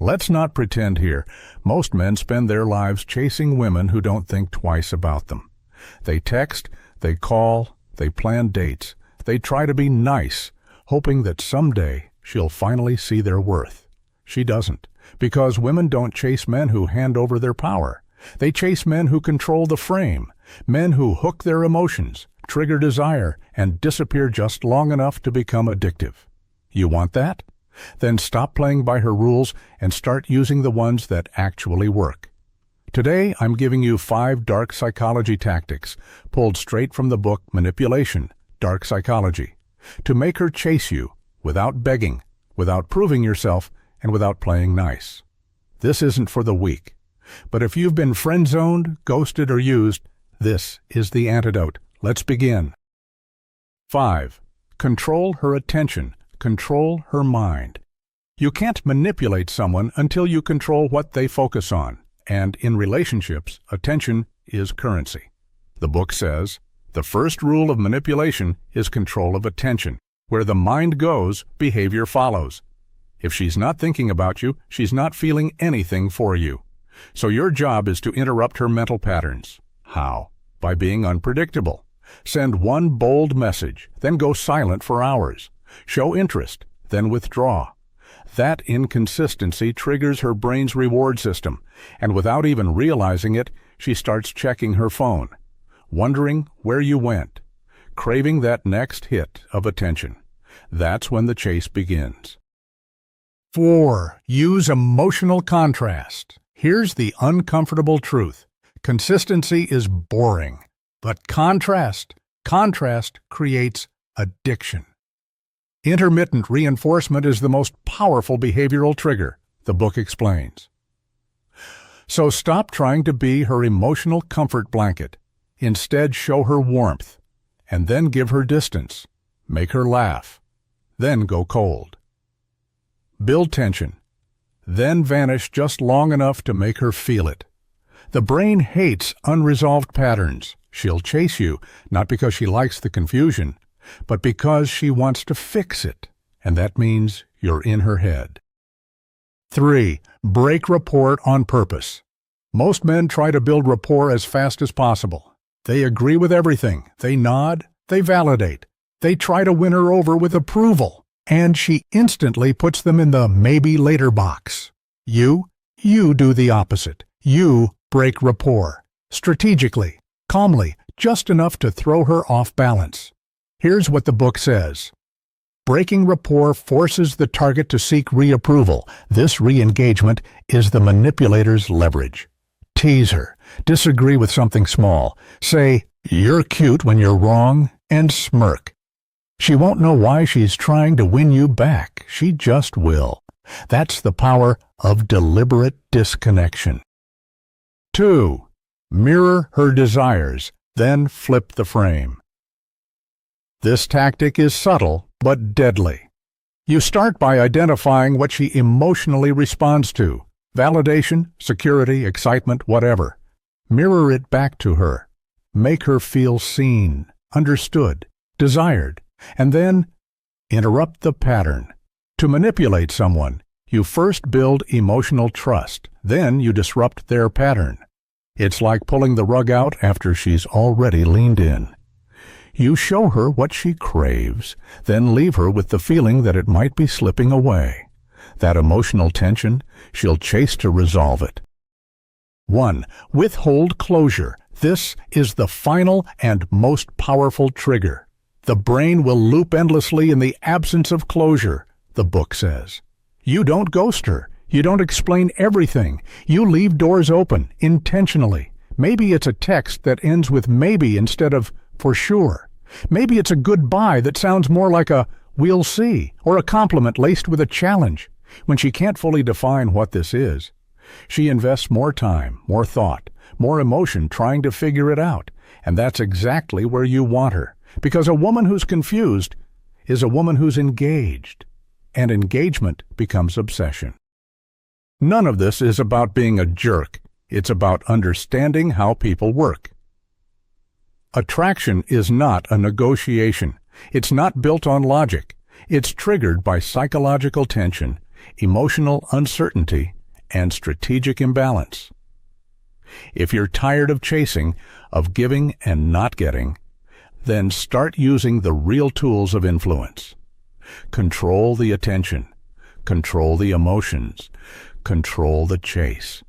Let's not pretend here. Most men spend their lives chasing women who don't think twice about them. They text, they call, they plan dates. They try to be nice, hoping that someday she'll finally see their worth. She doesn't, because women don't chase men who hand over their power. They chase men who control the frame, men who hook their emotions, trigger desire, and disappear just long enough to become addictive. You want that? Then stop playing by her rules and start using the ones that actually work. Today, I'm giving you 5 dark psychology tactics, pulled straight from the book Manipulation, Dark Psychology, to make her chase you without begging, without proving yourself, and without playing nice. This isn't for the weak. But if you've been friend-zoned, ghosted, or used, this is the antidote. Let's begin. 5. Control her attention. Control her mind. You can't manipulate someone until you control what they focus on. And in relationships, attention is currency. The book says, the first rule of manipulation is control of attention. Where the mind goes, behavior follows. If she's not thinking about you, she's not feeling anything for you. So your job is to interrupt her mental patterns. How? By being unpredictable. Send one bold message, then go silent for hours. Show interest, then withdraw. That inconsistency triggers her brain's reward system, and without even realizing it, she starts checking her phone, wondering where you went, craving that next hit of attention. That's when the chase begins. 4. Use emotional contrast. Here's the uncomfortable truth. Consistency is boring, but contrast creates addiction. Intermittent reinforcement is the most powerful behavioral trigger, the book explains. So stop trying to be her emotional comfort blanket. Instead, show her warmth, and then give her distance. Make her laugh, then go cold. Build tension, then vanish just long enough to make her feel it. The brain hates unresolved patterns. She'll chase you, not because she likes the confusion, but because she wants to fix it, and that means you're in her head. 3. Break rapport on purpose. Most men try to build rapport as fast as possible. They agree with everything. They nod. They validate. They try to win her over with approval, and she instantly puts them in the maybe later box. You do the opposite. You break rapport. Strategically, calmly, just enough to throw her off balance. Here's what the book says. Breaking rapport forces the target to seek reapproval. This re-engagement is the manipulator's leverage. Tease her. Disagree with something small. Say, "You're cute when you're wrong," and smirk. She won't know why she's trying to win you back. She just will. That's the power of deliberate disconnection. 2. Mirror her desires, then flip the frame. This tactic is subtle but deadly. You start by identifying what she emotionally responds to. Validation, security, excitement, whatever. Mirror it back to her. Make her feel seen, understood, desired, and then interrupt the pattern. To manipulate someone, you first build emotional trust, then you disrupt their pattern. It's like pulling the rug out after she's already leaned in. You show her what she craves, then leave her with the feeling that it might be slipping away. That emotional tension, she'll chase to resolve it. 1. Withhold closure. This is the final and most powerful trigger. The brain will loop endlessly in the absence of closure, the book says. You don't ghost her. You don't explain everything. You leave doors open, intentionally. Maybe it's a text that ends with maybe instead of for sure. Maybe it's a goodbye that sounds more like a "we'll see," or a compliment laced with a challenge. When she can't fully define what this is, she invests more time, more thought, more emotion trying to figure it out. And that's exactly where you want her. Because a woman who's confused is a woman who's engaged. And engagement becomes obsession. None of this is about being a jerk. It's about understanding how people work. Attraction is not a negotiation. It's not built on logic. It's triggered by psychological tension. emotional uncertainty, and strategic imbalance. If you're tired of chasing, of giving and not getting, then start using the real tools of influence. Control the attention, control the emotions, control the chase.